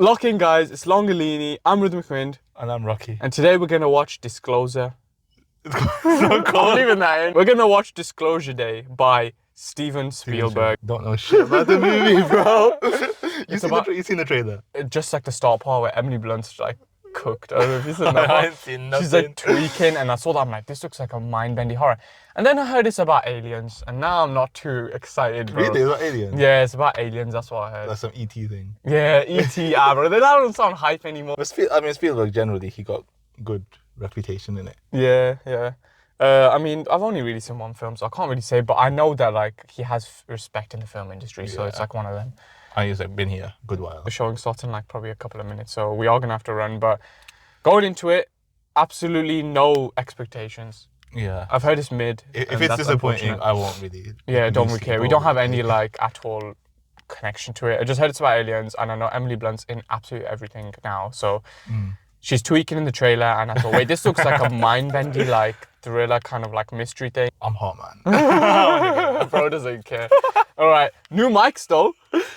Lock in, guys. It's Longalini. I'm Rhythm McQuind. And I'm Rocky. And today we're going to watch Disclosure. It's so cool. I'm leaving that in. We're going to watch Disclosure Day by Steven Spielberg. Don't know shit about the movie, bro. You seen the trailer? Just like the start part where Emily Blunt's like cooked. I don't know if you've seen that. I ain't seen nothing. She's like tweaking, and I saw that. I'm like, this looks like a mind-bending horror. And then I heard it's about aliens, and now I'm not too excited, bro. Really? It's about aliens? Yeah, it's about aliens. That's what I heard. That's some ET thing. Yeah, ET, bro. That don't sound hype anymore. But Spielberg generally, he got good reputation in it. Yeah. I mean, I've only really seen one film, so I can't really say, but I know that like he has respect in the film industry, so it's like one of them. And he's like been here a good while. The showing starts in like probably a couple of minutes, so we are gonna have to run. But going into it, absolutely no expectations. Yeah. I've heard it's mid. If it's disappointing, I won't really. Yeah, don't really care. We don't have any like at all connection to it. I just heard it's about aliens, and I know Emily Blunt's in absolutely everything now, so. She's tweaking in the trailer, and I thought, wait, this looks like a mind-bendy, like, thriller kind of, like, mystery thing. I'm hot, man. Bro doesn't care. All right, new mics, though.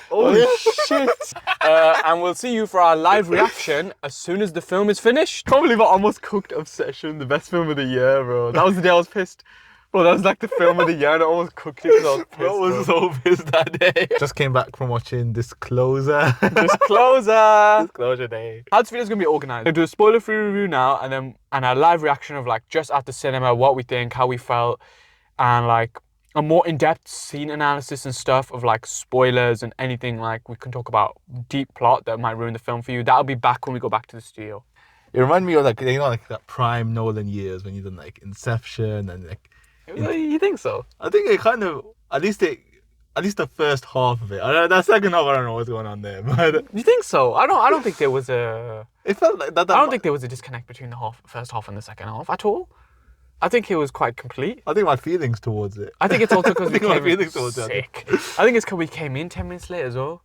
Holy shit. And we'll see you for our live reaction as soon as the film is finished. Can't believe I almost cooked Obsession, the best film of the year, bro. That was the day I was pissed. Bro, that was like the film of the year, and I almost cooked it because I was pissed. Bro was so pissed that day. Just came back from watching Disclosure. Disclosure Day. How this video is going to be organised. We'll do a spoiler-free review now, and a live reaction of like just at the cinema, what we think, how we felt, and like a more in-depth scene analysis and stuff of like spoilers and anything like we can talk about deep plot that might ruin the film for you. That'll be back when we go back to the studio. It reminded me of like, you know, like that prime Nolan years when you done like Inception and like. You think so? I think it kind of, at least the first half of it. That second half, I don't know what's going on there. But you think so? I don't think there was a. It felt like that. I don't think there was a disconnect between the first half and the second half at all. I think it was quite complete. I think my feelings towards it. I think it's also because we came in towards sick. I think it's because we came in 10 minutes late as well.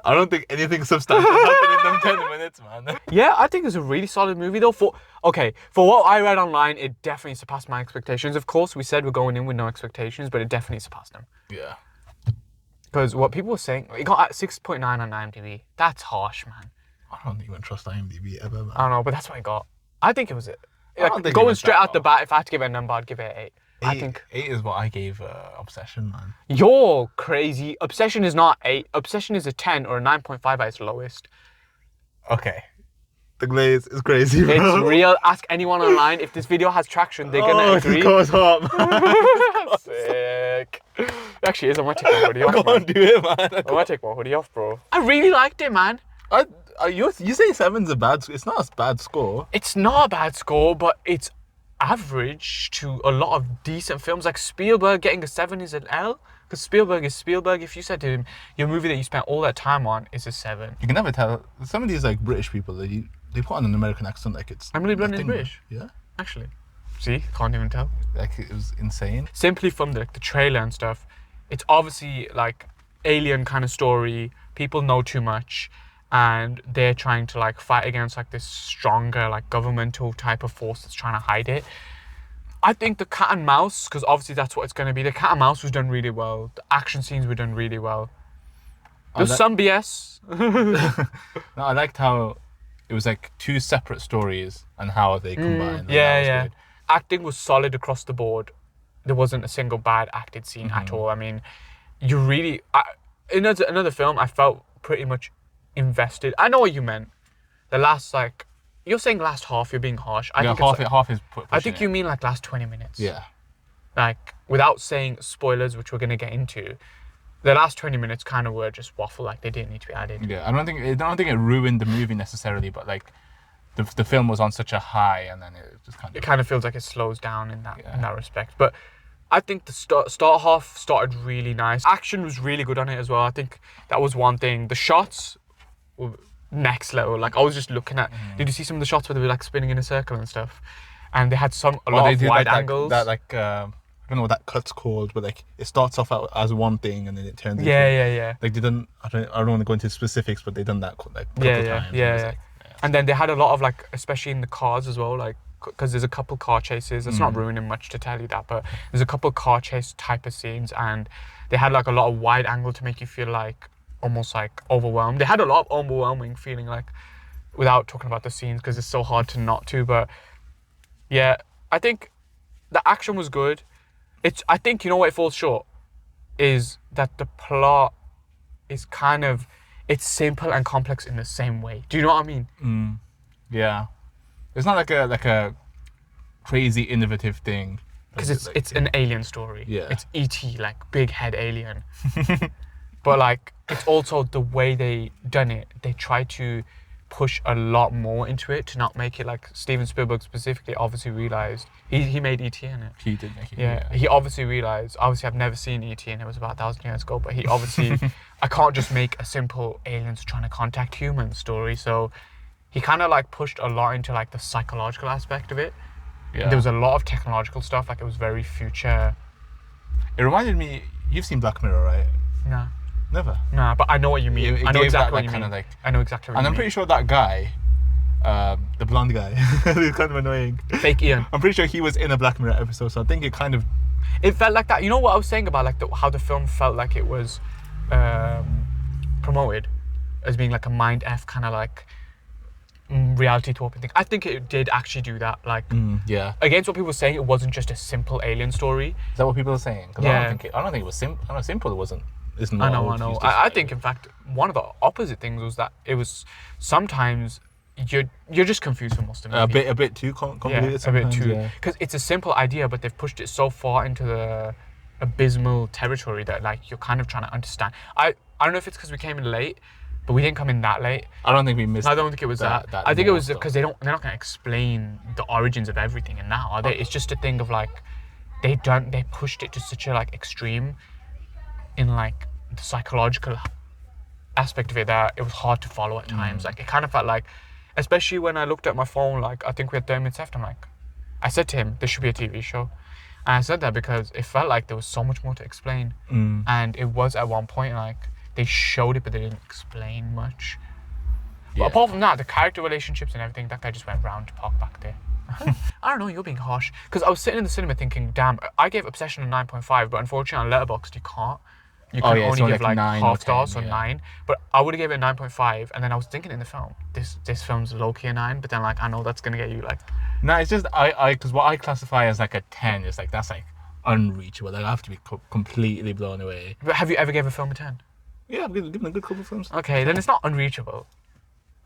I don't think anything substantial happened in them 10 minutes, man. Yeah, I think it's a really solid movie though. For what I read online, it definitely surpassed my expectations. Of course, we said we're going in with no expectations, but it definitely surpassed them. Yeah. Because what people were saying, it got at 6.9 on IMDb. That's harsh, man. I don't even trust IMDb ever, man. I don't know, but that's what I got. I think it was it. Like, going straight out the bat, if I had to give it a number, I'd give it an 8. I think 8 is what I gave Obsession, man. You're crazy. Obsession is not 8. Obsession is a 10 or a 9.5 at its lowest. Okay. The Glaze is crazy, bro. It's real. Ask anyone online. If this video has traction, they're gonna agree. It goes hot, man. Sick. It actually is. I might take my hoodie off. I can't do it, man. I might take my hoodie off, bro. I really liked it, man. You say 7's a bad. It's not a bad score. It's not a bad score, but it's average to a lot of decent films. Like Spielberg getting a 7 is an L, because Spielberg is Spielberg. If you said to him, your movie that you spent all that time on is a 7. You can never tell. Some of these like British people, they put on an American accent like it's. Emily Blunt is British. Yeah. Actually, see, can't even tell. Like it was insane. Simply from the trailer and stuff, it's obviously like alien kind of story. People know too much. And they're trying to like fight against like this stronger like governmental type of force that's trying to hide it. I think the cat and mouse, because obviously that's what it's going to be. The cat and mouse was done really well. The action scenes were done really well. There's some BS. No, I liked how it was like 2 separate stories and how they combined. Yeah. Acting was solid across the board. There wasn't a single bad acted scene at all. I mean, you really... in another film, I felt pretty much invested. I know what you meant. The last, like, you're saying last half, you're being harsh. I think half is I think you mean like last 20 minutes. Yeah. Like, without saying spoilers, which we're going to get into, the last 20 minutes kind of were just waffle, like they didn't need to be added. Yeah, I don't think it ruined the movie necessarily, but like the film was on such a high, and then it just kind of... It kind of feels like it slows down in that respect. But I think the start half started really nice. Action was really good on it as well. I think that was one thing. The shots were next level. Like, I was just looking at... Did you see some of the shots where they were like spinning in a circle and stuff? And they had a lot of wide angles. I don't know what that cut's called, but like it starts off as one thing and then it turns into... Yeah. Like they done... I don't want to go into specifics, but they done that like a couple times. Yeah. And then they had a lot of like, especially in the cars as well, like, because there's a couple car chases. It's not ruining much to tell you that, but there's a couple car chase type of scenes, and they had like a lot of wide angle to make you feel like almost like overwhelmed. They had a lot of overwhelming feeling, like, without talking about the scenes because it's so hard to not to. But yeah, I think the action was good. I think, you know what it falls short is that the plot is kind of, it's simple and complex in the same way. Do you know what I mean? Yeah. It's not like a crazy innovative thing. Because it's an alien story. Yeah. It's E.T., like big head alien. But like, it's also the way they done it. They try to push a lot more into it to not make it like Steven Spielberg specifically obviously realized he made E.T. in it. He did make it. Yeah. He obviously realized, obviously I've never seen E.T. and it was about 1,000 years ago, but he obviously, I can't just make a simple aliens trying to contact humans story. So he kind of like pushed a lot into like the psychological aspect of it. Yeah. There was a lot of technological stuff, like it was very future. It reminded me, you've seen Black Mirror, right? No. Never? Nah, but I know what you mean. I know exactly what you mean. Like, I know exactly what you mean. And I'm pretty sure that guy, the blonde guy, who's kind of annoying. Fake Ian. I'm pretty sure he was in a Black Mirror episode, so I think it kind of... It felt like that. You know what I was saying about like how the film felt like it was promoted as being like a mind F kind of like reality talking thing. I think it did actually do that. Like, yeah. Against what people were saying, it wasn't just a simple alien story. Is that what people are saying? Yeah. I don't think it was simple. I know simple it wasn't. It's I not. know. I think, in fact, one of the opposite things was that it was sometimes you're just confused for most of the movie. A bit too convoluted. A bit too. Because it's a simple idea, but they've pushed it so far into the abysmal territory that like you're kind of trying to understand. I don't know if it's because we came in late, but we didn't come in that late. I don't think we missed. I don't think it was that. I think it was because they're not going to explain the origins of everything, and now are they? It's just a thing of like they pushed it to such a like extreme in like the psychological aspect of it that it was hard to follow at times. Like it kind of felt like, especially when I looked at my phone, like I think we had 30 minutes left. I'm like, I said to him, "This should be a TV show." And I said that because it felt like there was so much more to explain, and it was at one point like. They showed it, but they didn't explain much. Yeah. But apart from that, the character relationships and everything, that guy just went round to park back there. I don't know, you're being harsh. Because I was sitting in the cinema thinking, damn, I gave Obsession a 9.5, but unfortunately on Letterboxd you can't. You can only give like half stars or 9. But I would have given it a 9.5, and then I was thinking in the film, this film's low-key a 9, but then like I know that's going to get you like... No, it's just, because what I classify as like a 10 is like, that's like unreachable. Like I have to be completely blown away. But have you ever gave a film a 10? Yeah, I've given a good couple of films. Okay, then it's not unreachable.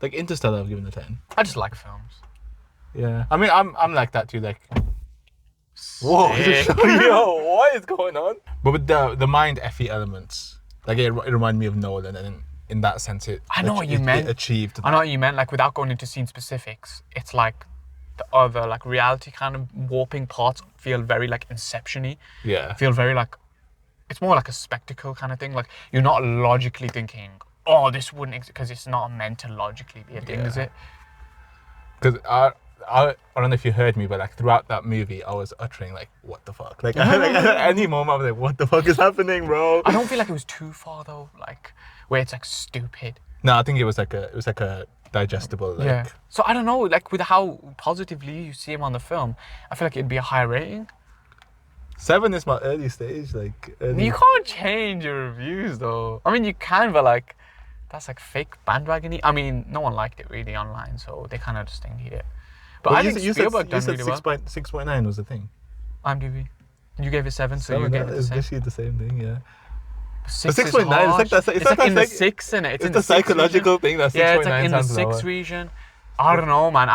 Like Interstellar, I've given a 10. I just like films. Yeah, I mean, I'm like that too. Like, whoa, yo, what is going on? But with the mind effie elements, like it reminded me of Nolan, and in that sense, I know what you meant. It achieved. I know what you meant. Like without going into scene specifics, it's like the other like reality kind of warping parts feel very like Inception-y. Yeah. Feel very like. It's more like a spectacle kind of thing. Like, you're not logically thinking, oh, this wouldn't exist, because it's not meant to logically be a thing, is it? Because I don't know if you heard me, but like throughout that movie, I was uttering like, what the fuck? Like, at any moment, I was like, what the fuck is happening, bro? I don't feel like it was too far, though, like, where it's like stupid. No, I think it was like a digestible, like... Yeah. So, I don't know, like, with how positively you see him on the film, I feel like it'd be a higher rating. 7 is my early stage, like... You can't change your reviews, though. I mean, you can, but, like, that's, like, fake bandwagon-y. I mean, no one liked it, really, online, so they kind of just didn't need it. But I think Spielberg done really well. 6.9 was the thing. IMDb. You gave it 7, so you gave it the same. It's literally the same thing, yeah. 6 6.9, it's like in the 6, innit? It's the psychological thing that 6.9 yeah, it's like in the sounds 6 region. I don't know, man.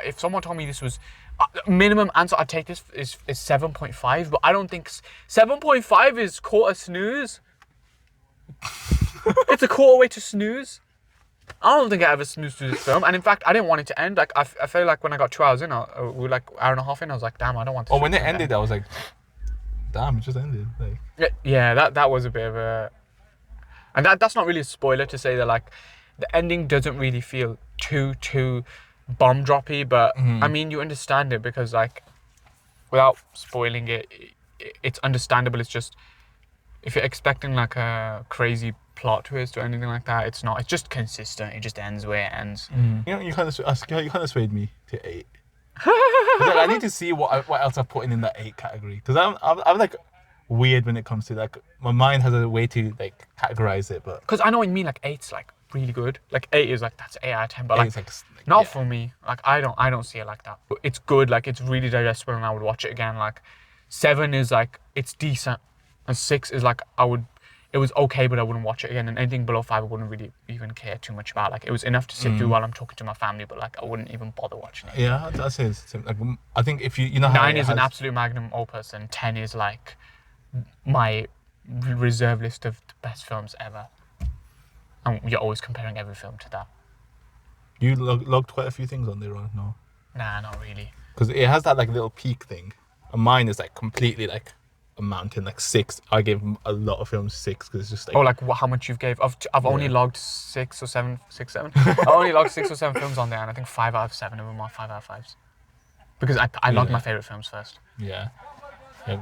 If someone told me this was... minimum answer I'd take this is 7.5, but I don't think 7.5 is quarter snooze. It's a quarter way to snooze. I don't think I ever snoozed through this film, and in fact I didn't want it to end. Like I feel like when I got 2 hours in, we were like hour and a half in, I was like, damn, I don't want to. Oh, when it ended, I was like, damn, it just ended. Like, yeah, that was a bit of a, and that's not really a spoiler to say that like the ending doesn't really feel too bomb droppy, but I mean you understand it because like without spoiling it, it's understandable. It's just if you're expecting like a crazy plot twist or anything like that, it's not. It's just consistent. It just ends where it ends. You know, you kind of swayed me to 8. Like, I need to see what else I've put in that 8 category because I'm like weird when it comes to like my mind has a way to like categorize it, but Because I know what you mean. Like 8's like really good. Like 8 is like that's 8 out of 10. But like it's like not yeah. for me. Like I don't see it like that. It's good. Like it's really digestible, and I would watch it again. Like 7 is like it's decent, and 6 is like it was okay, but I wouldn't watch it again. And anything below 5, I wouldn't really even care too much about. Like it was enough to sit through while I'm talking to my family, but like I wouldn't even bother watching it. Yeah, I'd say it's like I think if you know how 9 it is an has- absolute magnum opus, and 10 is like my reserve list of the best films ever. And you're always comparing every film to that. You logged quite a few things on there, right? No, Nah, not really. because it has that like little peak thing. And mine is like completely like a mountain, like 6. I gave a lot of films 6 because it's just like Oh, like how much you've gave? I've only Yeah. logged 6 or 7. I only logged 6 or 7 films on there, and I think 5 out of 7 of them are 5 out of 5s. Because I logged Yeah. my favorite films first. yeah.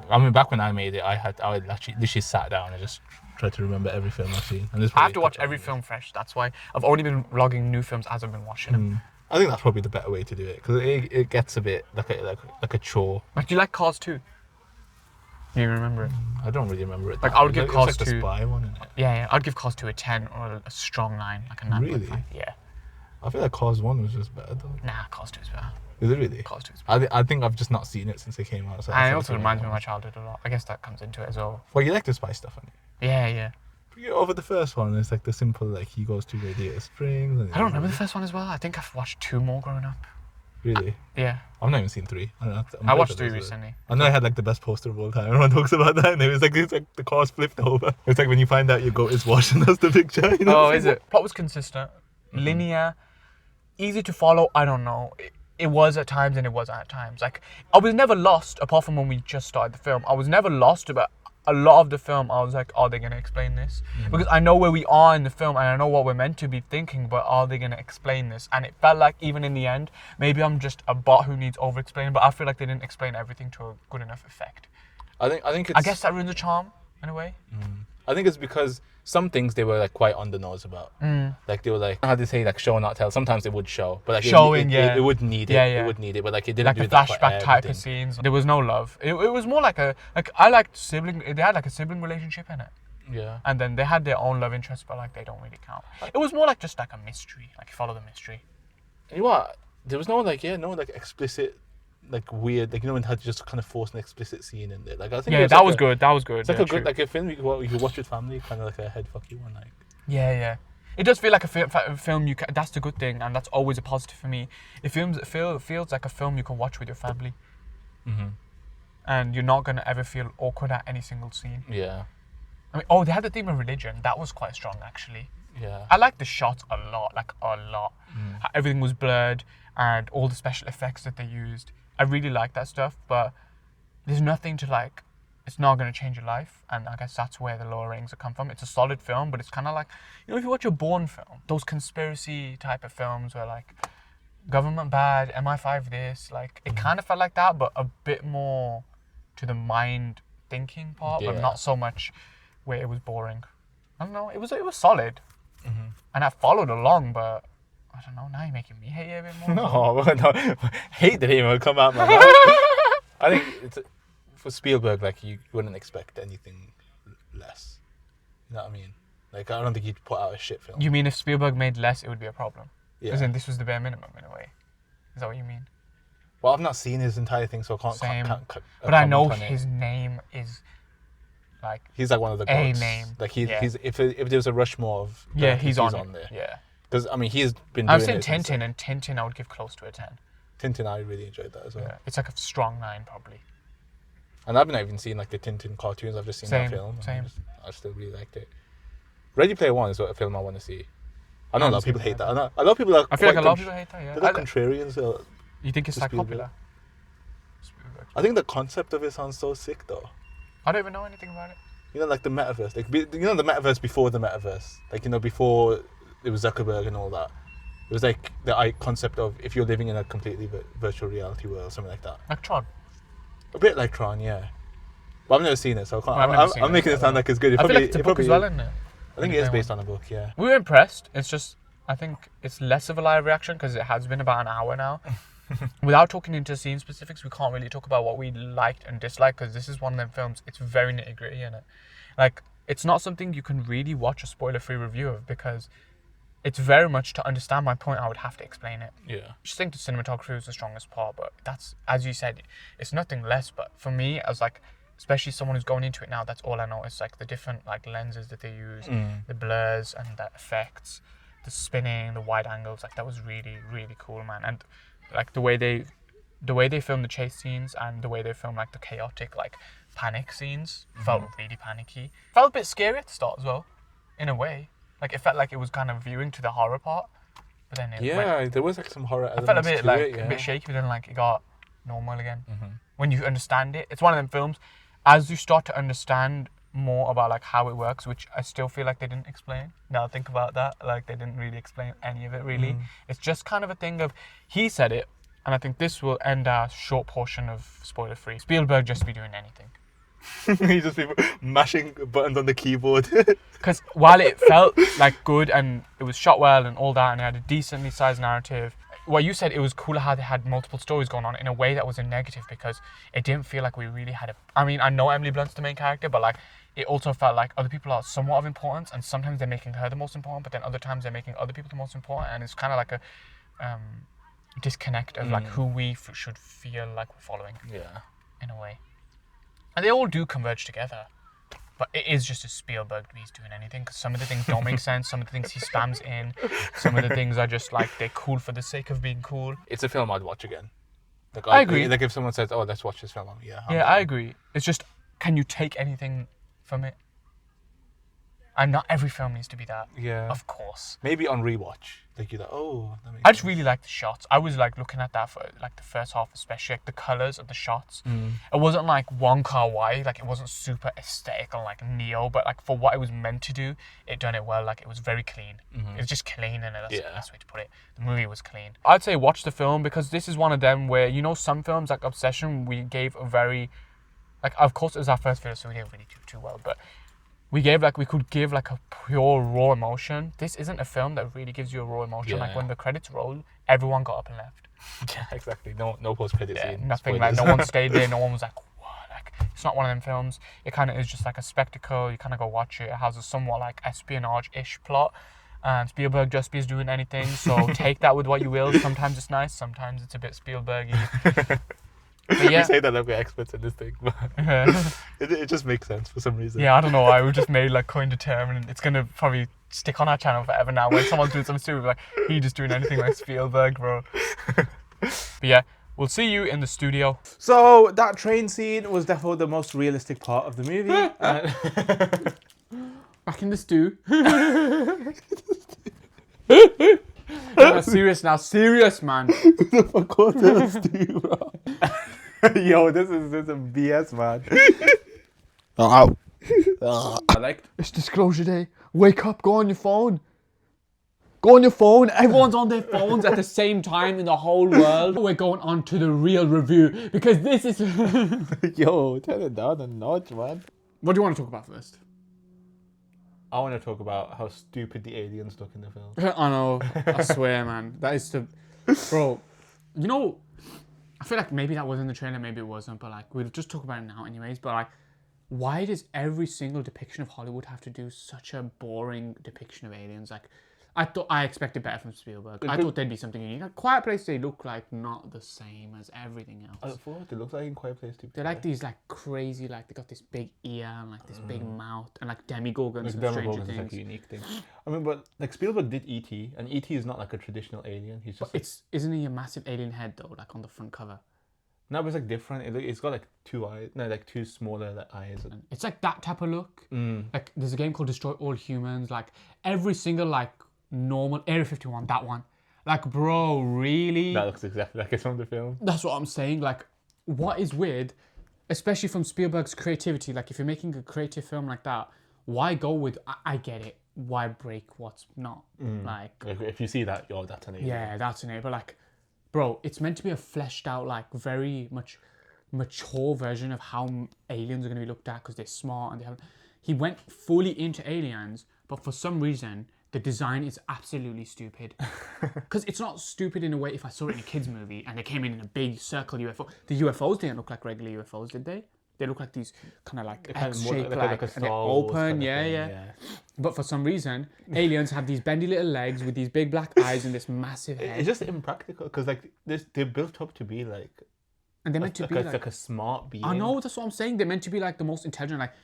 I mean, back when I made it, I actually literally sat down and just tried to remember every film I've seen. And I have to watch every film fresh. That's why I've only been logging new films as I've been watching them. I think that's probably the better way to do it because it gets a bit like a chore. Like, do you like Cars 2? You remember it? I don't really remember it. Like, that I would much. give It was Cars like the 2 spy one, isn't it? Yeah, I'd give Cars 2 a 10 or a strong 9, like a 9.5. Really? Yeah. I feel like Cars 1 was just better though. Nah, Cars 2 is better. Is it really? Cars 2 is better. I think I've just not seen it since it came out. So And it that's also what reminds me I of my watched. childhood a lot. I guess that comes into it as well. Well, you like the spy stuff, on it. Yeah. Over the first one, it's like the simple like he goes to Radiator Springs. And I don't remember the first one as well. I think I've watched 2 more growing up. Really? Yeah. I've not even seen 3. I watched 3 recently. I know I had like the best poster of all time. Everyone talks about that, and it's like the cars flipped over. It's like when you find out your goat is washed, and that's the picture. You know? Oh, is it? Plot was consistent, linear, easy to follow. I don't know. It was at times and it wasn't at times. Like I was never lost, apart from when we just started the film. I was never lost about a lot of the film. I was like, are they gonna explain this? Because I know where we are in the film and I know what we're meant to be thinking, but are they gonna explain this? And it felt like even in the end, maybe I'm just a bot who needs over-explaining, but I feel like they didn't explain everything to a good enough effect. I think it's. I guess that ruins the charm in a way. I think it's because some things they were like quite on the nose about. Like they were like how they say like show not tell. Sometimes they would show, but like Showing, it would need it. Yeah, yeah. It would need it, but like it didn't Like do the that for flashback type of everything. scenes. There was no love. It was more like I liked sibling. They had like a sibling relationship in it. Yeah. And then they had their own love interests, but like they don't really count. It was more like just like a mystery, like you follow the mystery. You know what? There was no like explicit, like weird, like you know when they had to just kind of force an explicit scene in there. Like I think Yeah, it was that like was a, good. That was good. It's like yeah, a good true. like a film you could watch with family, kind of like a head fucky one. Like Yeah. It does feel like a film you can. That's the good thing, and that's always a positive for me. It feels like a film you can watch with your family, and you're not gonna ever feel awkward at any single scene. yeah, I mean, they had the theme of religion. That was quite strong, actually. yeah. I liked the shots a lot, How everything was blurred and all the special effects that they used. I really like that stuff, but there's nothing to like. It's not going to change your life, and I guess that's where the lower ratings have come from. It's a solid film, but it's kind of like, if you watch a Bourne film, those conspiracy type of films where like government bad, MI5 this, like it kind of felt like that, but a bit more to the mind thinking part, but Yeah. not so much where it was boring. I don't know. It was solid, and I followed along, but I don't know. Now you're making me hate it a bit more. No, hate that even come out my mouth. I think it's for Spielberg, like you wouldn't expect anything less. You know what I mean? Like I don't think he'd put out a shit film. You mean if Spielberg made less, it would be a problem? Yeah. As in, this was the bare minimum in a way. Is that what you mean? Well, I've not seen his entire thing, so I can't. Same. can't But I know comment on it. his name is like He's like one of the A goats. name. Like Yeah. he's if there's a Rushmore of he's on it. there. Yeah. Because I mean he's been. I've doing seen it since, Tintin, and Tintin I would give close to a 10. Tintin, I really enjoyed that as well. Yeah. It's like a strong 9 probably. And I've not even seen like the Tintin cartoons. I've just seen Same, that film. and same. I still really liked it. Ready Player One is what a film I want to see. I know a lot of people hate that. I know a lot of people are. I feel like a quite lot of people hate that. Yeah. They're like contrarians. You think it's to like Spielberg. popular? Spielberg. I think the concept of it sounds so sick though. I don't even know anything about it. You know, like the metaverse. Like you know, the metaverse before the metaverse. Like before it was Zuckerberg and all that. It was like the concept of if you're living in a completely virtual reality world, something like that. Like Tron. A bit like Tron, yeah. But I've never seen it, so I can't. I've never seen I'm it, making so it sound like it's good. I feel like it's a book as well, isn't it? I think it is based on a book, yeah. We were impressed. It's just, I think it's less of a live reaction because it has been about an hour now. without talking into scene specifics, we can't really talk about what we liked and disliked, because this is one of them films. It's very nitty gritty in it. Like, it's not something you can really watch a spoiler-free review of, because it's very much, to understand my point, I would have to explain it. Yeah. I just think the cinematography was the strongest part, but that's, as you said, it's nothing less. But for me, as like, especially someone who's going into it now, that's all I know. It's like the different like lenses that they use, the blurs and the effects, the spinning, the wide angles. Like, that was really, really cool, man. And like the way they film the chase scenes, and the way they film like the chaotic like panic scenes felt really panicky. Felt a bit scary at the start as well, in a way. Like, it felt like it was kind of viewing to the horror part, but then there was like some horror elements. I felt a bit to like it, a bit shaky, but then like it got normal again. When you understand it, it's one of them films. As you start to understand more about like how it works, which I still feel like they didn't explain. Now think about that, like they didn't really explain any of it really. It's just kind of a thing of, he said it, and I think this will end our short portion of spoiler free. Spielberg just be doing anything. He's just people mashing buttons on the keyboard. Because while it felt like good and it was shot well and all that, and it had a decently sized narrative, what you said, it was cool how they had multiple stories going on in a way that was a negative, because it didn't feel like we really had a... I mean, I know Emily Blunt's the main character, but like, it also felt like other people are somewhat of importance, and sometimes they're making her the most important, but then other times they're making other people the most important, and it's kind of like a disconnect of like who we should feel like we're following. Yeah. In a way. And they all do converge together. But it is just a Spielberg he's doing anything, because some of the things don't make sense, some of the things he spams in, some of the things are just like, they're cool for the sake of being cool. It's a film I'd watch again. Like, I agree. Like if someone says, "Oh, let's watch this film," I agree. It's just, can you take anything from it? And not every film needs to be that. Yeah. Of course. Maybe on rewatch, like you're like, "Oh." That makes I just sense. really like the shots. I was like looking at that for like the first half, especially like the colors of the shots. It wasn't like Wong Kar-wai, like it wasn't super aesthetic or like neo, but like for what it was meant to do, it done it well. Like, it was very clean. It was just clean, and that's the best way to put it. The movie was clean. I'd say watch the film, because this is one of them where, you know, some films like Obsession, we gave a very, like, of course it was our first video, so we didn't really do too well, but we could give like a pure raw emotion. This isn't a film that really gives you a raw emotion. Like, when the credits rolled, everyone got up and left. Yeah, exactly. No post credit scene. Nothing. Like, no one stayed there. No one was like, what? Like, it's not one of them films. It kind of is just like a spectacle. You kind of go watch it. It has a somewhat like espionage-ish plot. And Spielberg just be doing anything. So take that with what you will. Sometimes it's nice. Sometimes it's a bit Spielberg-y. But yeah. We say that like we're experts in this thing, but it just makes sense for some reason. Yeah, I don't know why. We just made like coined a term, and it's gonna probably stick on our channel forever now. When someone's doing something stupid, like, he just doing anything like Spielberg, bro. But yeah, we'll see you in the studio. So that train scene was definitely the most realistic part of the movie. Back in the stew. No, serious now. Serious, man. Fuck off the stew, bro. Yo, this is some BS, man. I like. It's disclosure day. Wake up, go on your phone. Go on your phone. Everyone's on their phones at the same time in the whole world. We're going on to the real review, because this is... Yo, turn it down a notch, man. What do you want to talk about first? I want to talk about how stupid the aliens look in the film. I know. I swear, man. That is the... Bro, you know... I feel like maybe that was in the trailer, maybe it wasn't, but like, we'll just talk about it now anyways. But like, why does every single depiction of Hollywood have to do such a boring depiction of aliens? Like, I expected better from Spielberg. I thought there'd be something unique. Like, Quiet Place, they look like not the same as everything else. I thought it looks like in Quiet Place too. They're like these like crazy, like they got this big ear and like this big mouth and like demigorgons Like from Stranger Demogorgons is Things. like a unique thing. I mean, but like Spielberg did E.T. and E.T. is not like a traditional alien. He's just Isn't he a massive alien head though, like on the front cover? no, but it's like different. It's got like two eyes, no, like two smaller like, eyes. It's like that type of look. Like, there's a game called Destroy All Humans. Like, every single like normal Area 51, that one. Like, bro, really? That looks exactly like it's from the film. That's what I'm saying. Like, what is weird, especially from Spielberg's creativity, like if you're making a creative film like that, why go with, I get it, why break what's not? Like, If you see that, yo, that's an alien. yeah, that's an it. But like, bro, it's meant to be a fleshed out, like very much mature version of how aliens are going to be looked at, because they're smart and they have... He went fully into aliens, but for some reason the design is absolutely stupid. Because it's not stupid in a way if I saw it in a kid's movie and they came in a big circle UFO. The UFOs didn't look like regular UFOs, did they? They look like these kind of like X-shaped, like a and Star they're Wars open, kind of yeah, thing, yeah. But for some reason, aliens have these bendy little legs with these big black eyes and this massive head. It's just impractical because like they're built up to be like, And they're meant to be like a smart being. I know, that's what I'm saying. They're meant to be like the most intelligent, like,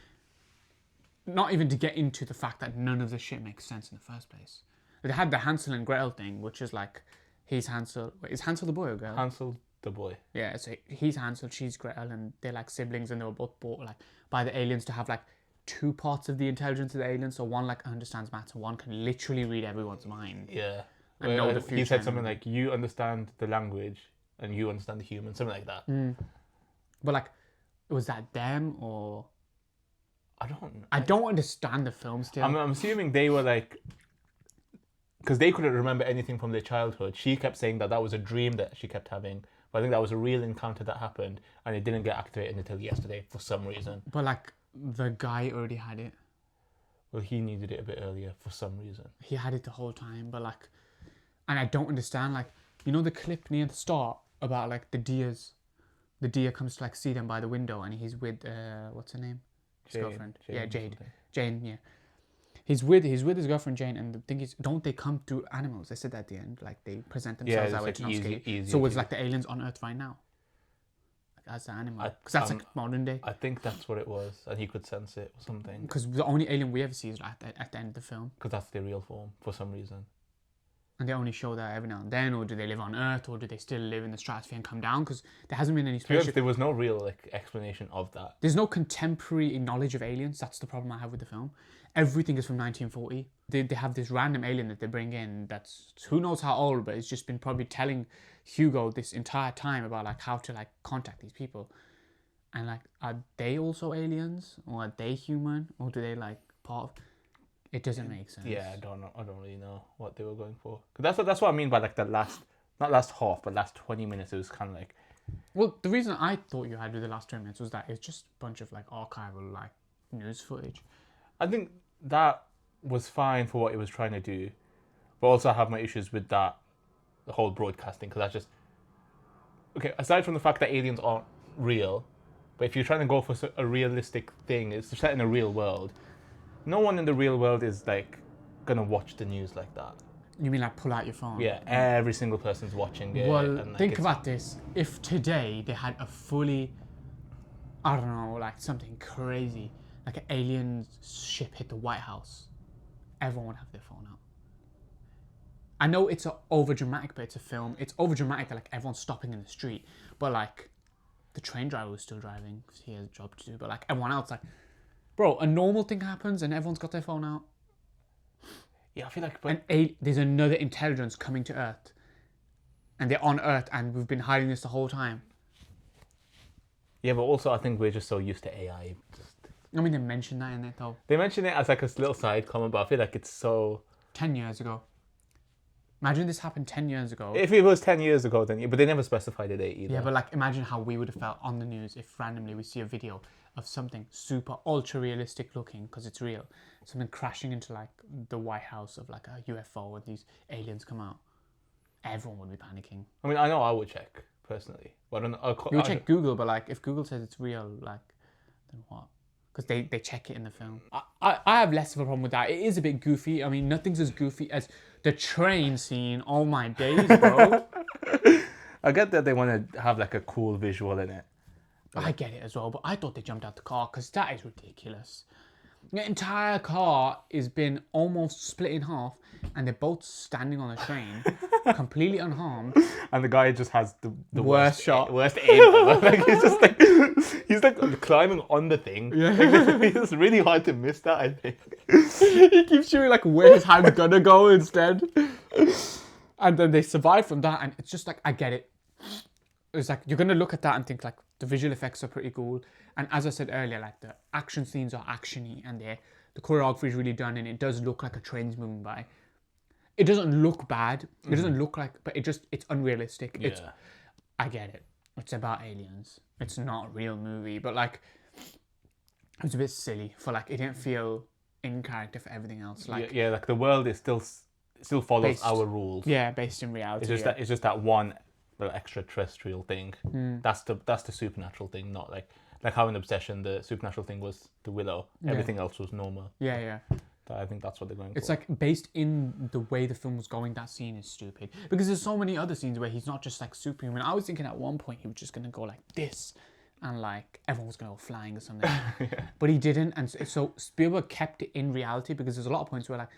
not even to get into the fact that none of this shit makes sense in the first place. They had the Hansel and Gretel thing, which is like, he's Hansel. Wait, is Hansel the boy or girl? Hansel the boy. Yeah, so he's Hansel, she's Gretel, and they're like siblings, and they were both bought like by the aliens to have like two parts of the intelligence of the aliens. So one like understands maths, and one can literally read everyone's mind. Yeah. And know the future. He said something like, "You understand the language, and you understand the human," something like that. But like, was that them or? I don't know. I don't understand the film still. I'm assuming they were like, because they couldn't remember anything from their childhood. She kept saying that was a dream that she kept having. But I think that was a real encounter that happened, and it didn't get activated until yesterday for some reason. But like, the guy already had it. Well, he needed it a bit earlier for some reason. He had it the whole time, but like, and I don't understand, like, you know the clip near the start about like the deers. The deer comes to like see them by the window, and he's with what's her name? His girlfriend. Yeah, Jade. Jane. Yeah. He's with his girlfriend Jane, and the thing is, don't they come through animals? They said that at the end, like they present themselves that way to not scary. So it's like the aliens on Earth right now, like as the animal, because that's like modern day. I think that's what it was, and he could sense it or something. Because the only alien we ever see is at the end of the film. Because that's their real form for some reason. And they only show that every now and then, or do they live on Earth, or do they still live in the stratosphere and come down? Because there hasn't been any spaceship. There was no real like explanation of that. There's no contemporary knowledge of aliens. That's the problem I have with the film. Everything is from 1940. They have this random alien that they bring in that's who knows how old, but it's just been probably telling Hugo this entire time about like how to like contact these people. And like, are they also aliens, or are they human, or do they like part of? It doesn't make sense. Yeah, I don't know. I don't really know what they were going for. Cause that's what I mean by like the last, not last half, but last 20 minutes. It was kind of like. Well, the reason I thought you had with the last 20 minutes was that it's just a bunch of like archival like news footage. I think that was fine for what it was trying to do, but also I have my issues with that, the whole broadcasting, because that's just okay. Aside from the fact that aliens aren't real, but if you're trying to go for a realistic thing, it's set in a real world. No one in the real world is like gonna watch the news like that. You mean like pull out your phone? Yeah, every single person's watching it. Well, and, like, think about this. If today they had a fully, I don't know, like something crazy, like an alien ship hit the White House, everyone would have their phone out. I know it's over dramatic, but it's a film. It's over dramatic that like everyone's stopping in the street, but like the train driver was still driving because he has a job to do. But like everyone else, like, bro, a normal thing happens and everyone's got their phone out. Yeah, I feel like, there's another intelligence coming to Earth, and they're on Earth, and we've been hiding this the whole time. Yeah, but also I think we're just so used to AI. I mean, they mentioned that in it though. They mention it as like a little side comment, but I feel like it's so. 10 years ago. Imagine this happened 10 years ago. If it was 10 years ago, then but they never specified a date either. Yeah, but like imagine how we would have felt on the news if randomly we see a video of something super ultra realistic looking, because it's real, something crashing into like the White House of like a UFO and these aliens come out. Everyone would be panicking. I mean, I know I would check personally, but I don't know. You would check Google, but like if Google says it's real, like then what? Because they check it in the film. I have less of a problem with that. It is a bit goofy. I mean, nothing's as goofy as the train scene. Oh my days, bro. I get that they want to have like a cool visual in it. I get it as well, but I thought they jumped out the car because that is ridiculous. The entire car has been almost split in half, and they're both standing on a train, completely unharmed. And the guy just has the worst shot, worst aim ever. Like he's like climbing on the thing. Yeah, like, it's really hard to miss that. I think he keeps shooting like where his hand's gonna go instead, and then they survive from that. And it's just like, I get it. It's like you're gonna look at that and think like the visual effects are pretty cool, and as I said earlier, like the action scenes are actiony, and the choreography is really done, and it does look like a train's moving by. It doesn't look bad. It doesn't look like, but it's unrealistic. Yeah. I get it. It's about aliens. It's not a real movie, but like it was a bit silly for like it didn't feel in character for everything else. Like yeah, like the world is still follows based, our rules. yeah, based in reality. It's just that one little extraterrestrial thing. That's the supernatural thing, not like how in Obsession the supernatural thing was the willow. Everything else was normal. Yeah. I think that's what they're going It's for. like based in the way the film was going, that scene is stupid. Because there's so many other scenes where he's not just like superhuman. I was thinking at one point he was just going to go like this and like everyone was going to go flying or something. But he didn't. And so Spielberg kept it in reality because there's a lot of points where like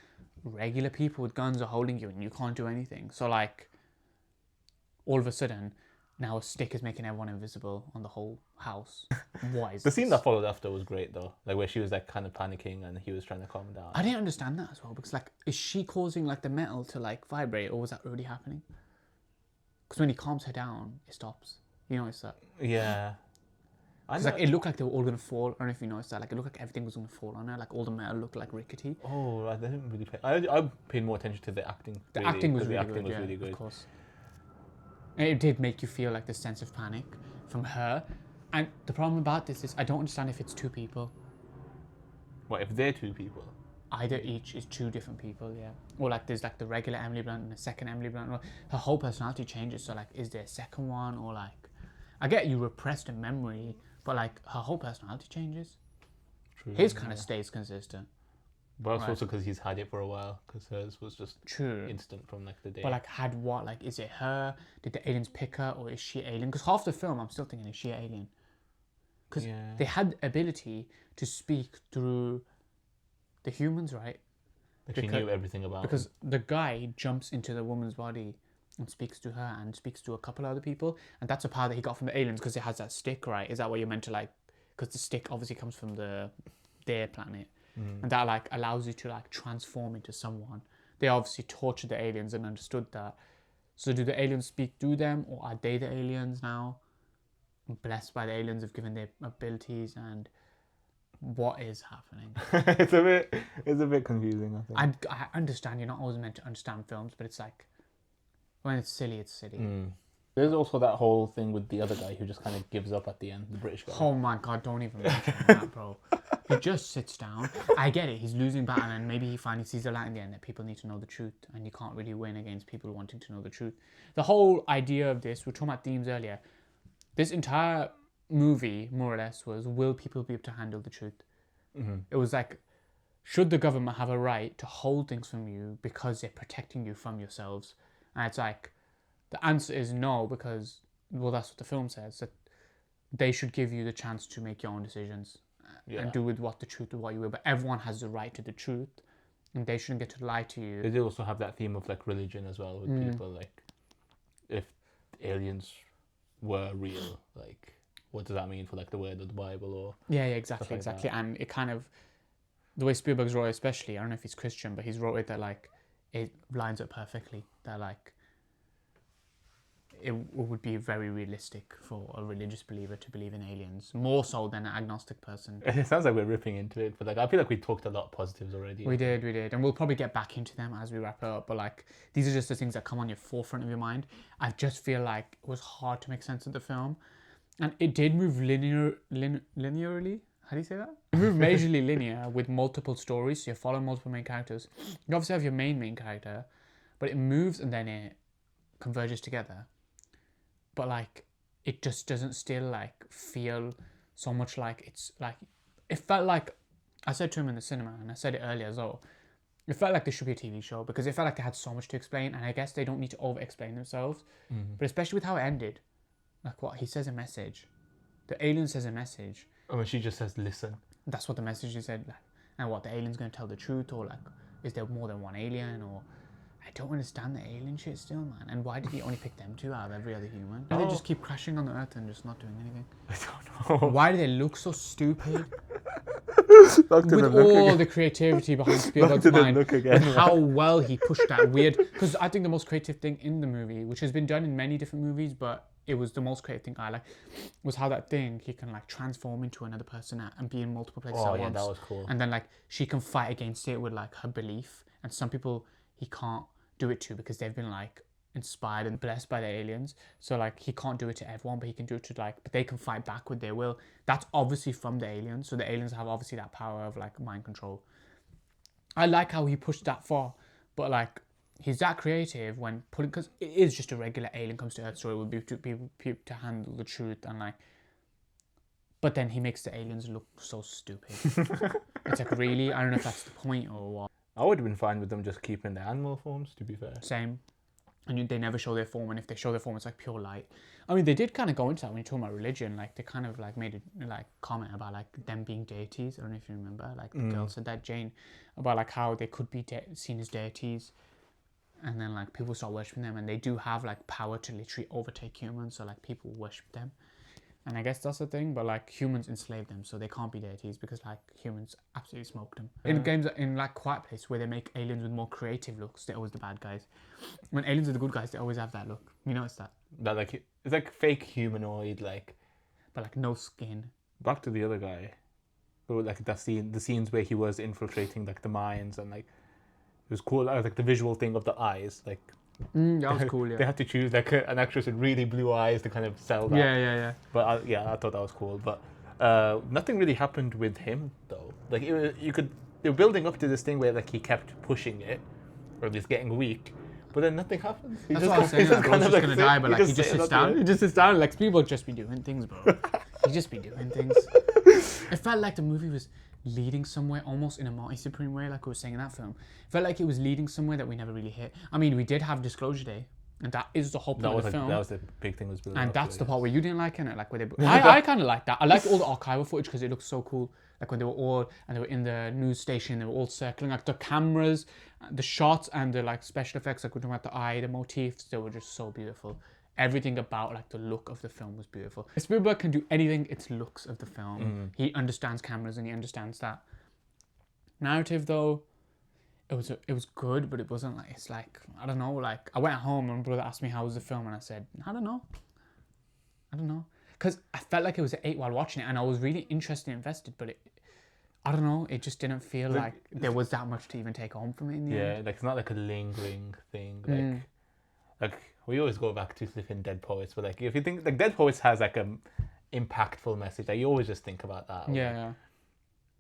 regular people with guns are holding you and you can't do anything. So like all of a sudden now a stick is making everyone invisible on the whole house. What is The scene this? that followed after was great though, like where she was like kind of panicking and he was trying to calm her down. I didn't understand that as well because like is she causing like the metal to like vibrate or was that already happening? Because when he calms her down, it stops. You notice that? Yeah. Because like it looked like they were all gonna fall. I don't know if you noticed that. Like it looked like everything was gonna fall on her. Like all the metal looked like rickety. Oh, I didn't really pay. I paid more attention to the acting. The really, acting was 'cause really the acting good. was really Of good. course. And it did make you feel like the sense of panic from her. And the problem about this is I don't understand if it's two people. What if they're two people? Either each is two different people, yeah. Or like there's like the regular Emily Blunt and the second Emily Blunt. Or her whole personality changes. So like, is there a second one or like? I get you repressed a memory, but like her whole personality changes. True. His kind of stays consistent. But Right. also because he's had it for a while, because hers was just True. instant from like the day. But like, had what? Like, is it her? Did the aliens pick her, or is she alien? Because half the film, I'm still thinking, is she an alien? Because Yeah. they had the ability to speak through the humans, right? Like she knew everything about Because the guy jumps into the woman's body and speaks to her and speaks to a couple other people, and that's a power that he got from the aliens because it has that stick, right? Is that what you're meant to like? Because the stick obviously comes from their planet, and that like allows you to like transform into someone. They obviously tortured the aliens and understood that. So do the aliens speak through them, or are they the aliens now? Blessed by the aliens, have given their abilities, and what is happening? it's a bit confusing, I think. I understand you're not always meant to understand films, but it's like when it's silly, it's silly. There's also that whole thing with the other guy who just kind of gives up at the end, the British guy. Oh my god, don't even mention that, bro. He just sits down. I get it, he's losing battle and maybe he finally sees the light in the end that people need to know the truth and you can't really win against people wanting to know the truth. The whole idea of this, we were talking about themes earlier, this entire movie, more or less, was will people be able to handle the truth? It was like, should the government have a right to hold things from you because they're protecting you from yourselves? And it's like, the answer is no, because, well, that's what the film says, that they should give you the chance to make your own decisions and do with what the truth of what you will. But everyone has the right to the truth, and they shouldn't get to lie to you. They do also have that theme of like religion as well with people, like if aliens were real, like what does that mean for like the word of the Bible or Yeah, exactly, like exactly. And it kind of, the way Spielberg's wrote it especially, I don't know if he's Christian, but he's wrote it that like, it lines up perfectly. That like, it would be very realistic for a religious believer to believe in aliens, more so than an agnostic person. It sounds like we're ripping into it, but like I feel like we talked a lot of positives already. We did, and we'll probably get back into them as we wrap it up. But like, these are just the things that come on your forefront of your mind. I just feel like it was hard to make sense of the film, and it did move linearly. How do you say that? It moved majorly linear with multiple stories. So you follow multiple main characters. You obviously have your main character, but it moves and then it converges together. But like, it just doesn't still like feel so much like it's like, it felt like, I said to him in the cinema and I said it earlier as well, it felt like this should be a TV show because it felt like they had so much to explain, and I guess they don't need to over explain themselves, but especially with how it ended, like what he says a message, the alien says a message. Oh, and she just says listen. That's what the message is said, like, and what, the alien's going to tell the truth, or like, is there more than one alien, or I don't understand the alien shit still, man. And why did he only pick them two out of every other human? Why do they just keep crashing on the earth and just not doing anything? I don't know. Why do they look so stupid? Back to With all the creativity behind Spielberg's mind, look again, and how well he pushed that weird. Because I think the most creative thing in the movie, which has been done in many different movies, but it was the most creative thing I like, was how that thing he can like transform into another person and be in multiple places at once. That was cool. And then like she can fight against it with like her belief, and some people he can't do it to because they've been like inspired and blessed by the aliens. So like he can't do it to everyone, but he can do it to like, but they can fight back with their will. That's obviously from the aliens. So the aliens have obviously that power of like mind control. I like how he pushed that far, but like he's that creative when putting, because it is just a regular alien comes to Earth story with people to handle the truth and like, but then he makes the aliens look so stupid. It's like, really, I don't know if that's the point or what. I would have been fine with them just keeping their animal forms, to be fair. Same. And they never show their form, and if they show their form, it's like pure light. I mean, they did kind of go into that when you're talking about religion. Like, they kind of like made a like comment about like them being deities. I don't know if you remember. Like, the girl said that, Jane, about like how they could be seen as deities, and then like people start worshiping them, and they do have like power to literally overtake humans. So like people worship them, and I guess that's the thing. But like humans enslave them, so they can't be deities because like humans absolutely smoked them. In games in like Quiet Place where they make aliens with more creative looks, they're always the bad guys. When aliens are the good guys, they always have that look. You notice that? That like it's like fake humanoid, like. But like no skin. Back to the other guy, but like the scenes where he was infiltrating like the mines and like it was cool. Like the visual thing of the eyes, like. That was cool, yeah. They had to choose like an actress with really blue eyes to kind of sell that. Yeah. But I thought that was cool. But nothing really happened with him though. Like they were building up to this thing where like he kept pushing it, or at least getting weak. But then nothing happens. That's what I was saying. Like, bro's just gonna die, but like he just sits down. He just sits down. Like Spielberg just be doing things, bro. He just be doing things. It felt like the movie was leading somewhere, almost in a multi-supreme way, like we were saying in that film. It felt like it was leading somewhere that we never really hit. I mean, we did have Disclosure Day, and that is the whole point of the film. That was the big thing. And that's the part where you didn't like it. Like where I kind of like that. I like all the archival footage because it looks so cool. Like when they were all and they were in the news station, they were all circling. Like the cameras, the shots, and the like special effects. Like we're talking about the eye, the motifs. They were just so beautiful. Everything about like the look of the film was beautiful. Spielberg can do anything. It's looks of the film. He understands cameras and he understands that. Narrative though, it was good, but it wasn't like, it's like, I don't know, like I went home and my brother asked me how was the film and I said, I don't know, because I felt like it was an 8 while watching it and I was really interested and invested, but I don't know, it just didn't feel like there was that much to even take home from it in the end. Yeah, like it's not like a lingering thing. Like we always go back to flipping Dead Poets, but like if you think like Dead Poets has like a impactful message, like you always just think about that. Yeah.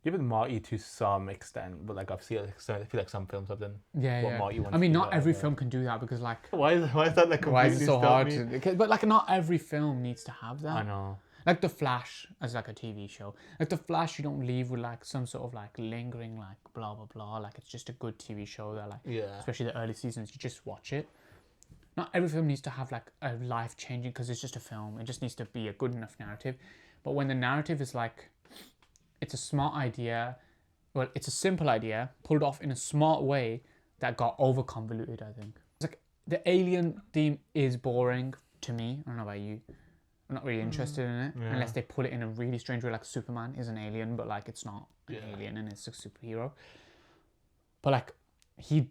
Even Marty to some extent, but like I feel like some films have done. Marty wants I mean, to do not that, every but- film can do that because like, Why is that like why is completely it so hard? stop me? But like, not every film needs to have that. I know. Like The Flash as like a TV show. Like The Flash, you don't leave with like some sort of like lingering like blah blah blah. Like it's just a good TV show that like, especially the early seasons, you just watch it. Not every film needs to have like a life changing because it's just a film. It just needs to be a good enough narrative. But when the narrative is like, it's a smart idea. Well, it's a simple idea pulled off in a smart way that got over convoluted. I think it's like the alien theme is boring to me. I don't know about you. I'm not really interested in it unless they put it in a really strange way. Like Superman is an alien, but like it's not an alien and it's a superhero. But like he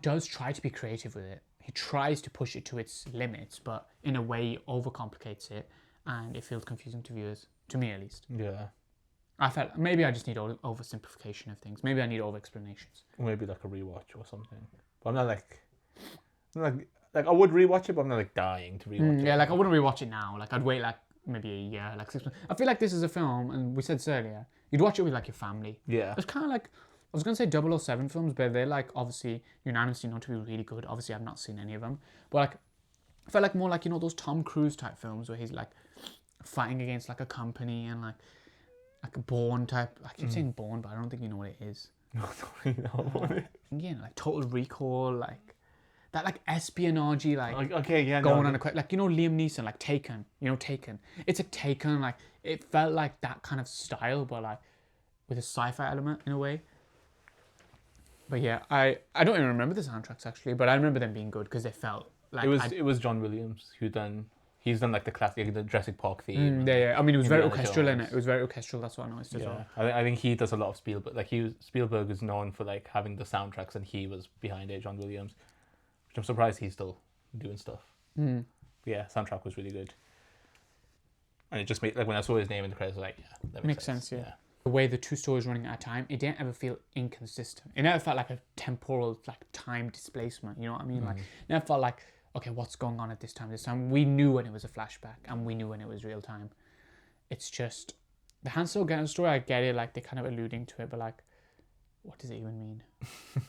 does try to be creative with it. He tries to push it to its limits, but in a way he overcomplicates it, and it feels confusing to viewers. To me, at least. Yeah. I felt maybe I just need oversimplification of things. Maybe I need over explanations. Maybe like a rewatch or something. But I'm not like I would rewatch it, but I'm not like dying to rewatch it. Yeah, like I wouldn't rewatch it now. Like I'd wait like maybe a year, like 6 months. I feel like this is a film, and we said this earlier. You'd watch it with like your family. Yeah. It's kind of like I was gonna say 007 films, but they're like obviously unanimously known to be really good. Obviously, I've not seen any of them, but like I felt like more like those Tom Cruise type films where he's like fighting against like a company and like a Bourne type. I keep saying Bourne, but I don't think you know what it is. No, I don't really know what it is. Yeah, like Total Recall, like that, like espionage, like Okay, yeah, going on a like Liam Neeson, like Taken. Taken. It's a Taken. Like it felt like that kind of style, but like with a sci-fi element in a way. But yeah, I don't even remember the soundtracks actually, but I remember them being good because they felt like it was John Williams he's done like the classic, the Jurassic Park theme. Yeah. I mean, it was very Indiana orchestral in Jones. it. It was very orchestral. That's what I noticed as well. I think he does a lot of Spielberg. Like Spielberg is known for like having the soundtracks, and he was behind it. John Williams, which I'm surprised he's still doing stuff. But yeah, soundtrack was really good, and it just made like when I saw his name in the credits, I was like, yeah, that makes sense. Yeah. The way the two stories running at a time, it didn't ever feel inconsistent. It never felt like a temporal like time displacement. You know what I mean? Like it never felt like, okay, what's going on at this time? This time we knew when it was a flashback and we knew when it was real time. It's just the Han Solo story. I get it, like they're kind of alluding to it, but like what does it even mean?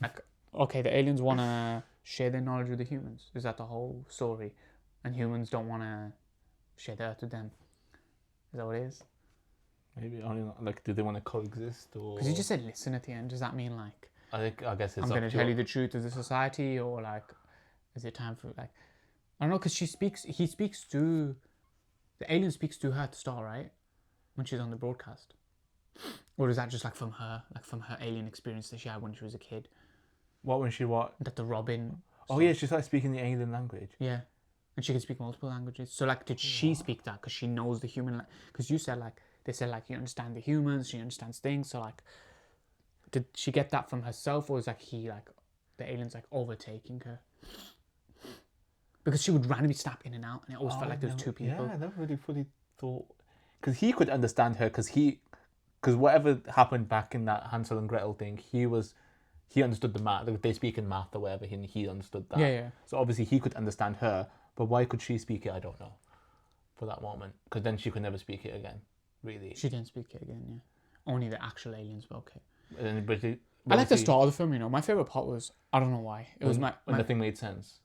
Like, okay, the aliens want to share their knowledge with the humans. Is that the whole story? And humans don't want to share the earth with them. Is that what it is? Maybe, I don't know, like, do they want to coexist, or? Because you just said listen at the end. Does that mean like I guess it's I'm going to up tell you the truth of the society, or like is it time for like I don't know? Because he speaks to the alien speaks to her at the start, right? When she's on the broadcast, or is that just like from her alien experience that she had when she was a kid? What, when she what? That the Robin. Oh yeah, she started speaking the alien language. Yeah. And she can speak multiple languages. So, like, did she speak that? Because she knows the human... Because you said, like... They said, like, you understand the humans. She understands things. So, like... Did she get that from herself? Or is, like, the alien's, like, overtaking her? Because she would randomly snap in and out. And it always felt like there was two people. Yeah, I never really fully thought... Because he could understand her. Because whatever happened back in that Hansel and Gretel thing, he understood the math. Like, they speak in math or whatever. He understood that. Yeah. So, obviously, he could understand her. But why could she speak it? I don't know. For that moment. Because then she could never speak it again. Really. She didn't speak it again, yeah. Only the actual aliens were okay. I I like the start of the film, you know. My favourite part was... I don't know why. It was when nothing made sense.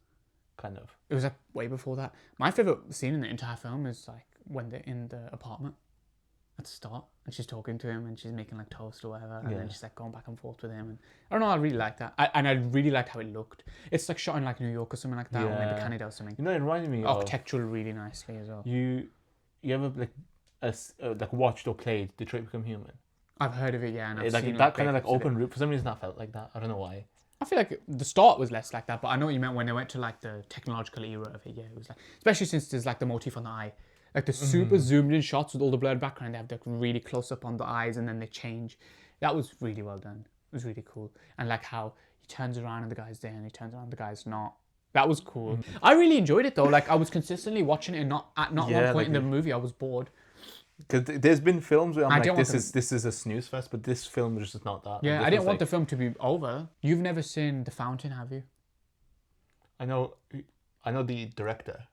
Kind of. It was, like, way before that. My favourite scene in the entire film is, like, when they're in the apartment. At the start, and she's talking to him, and she's making like toast or whatever, and then she's like going back and forth with him. And I don't know, I really like that. I really liked how it looked. It's like shot in like New York or something like that, or maybe Canada or something. You know, it reminded me architectural really nicely as well. You ever like watched or played Detroit Become Human? I've heard of it, yeah, and I've like seen that kind of like open route. For some reason, that felt like that. I don't know why. I feel like the start was less like that, but I know what you meant when they went to like the technological era of it. Yeah, it was like, especially since there's like the motif on the eye. Like the super zoomed in shots with all the blurred background, they have like really close up on the eyes and then they change. That was really well done. It was really cool. And like how he turns around and the guy's there and he turns around and the guy's not. That was cool. I really enjoyed it though. Like I was consistently watching it and not one point in the movie I was bored. Because there's been films where I'm like, this is a snooze fest, but this film was just not that. Yeah, I didn't want the film to be over. You've never seen The Fountain, have you? I know the director,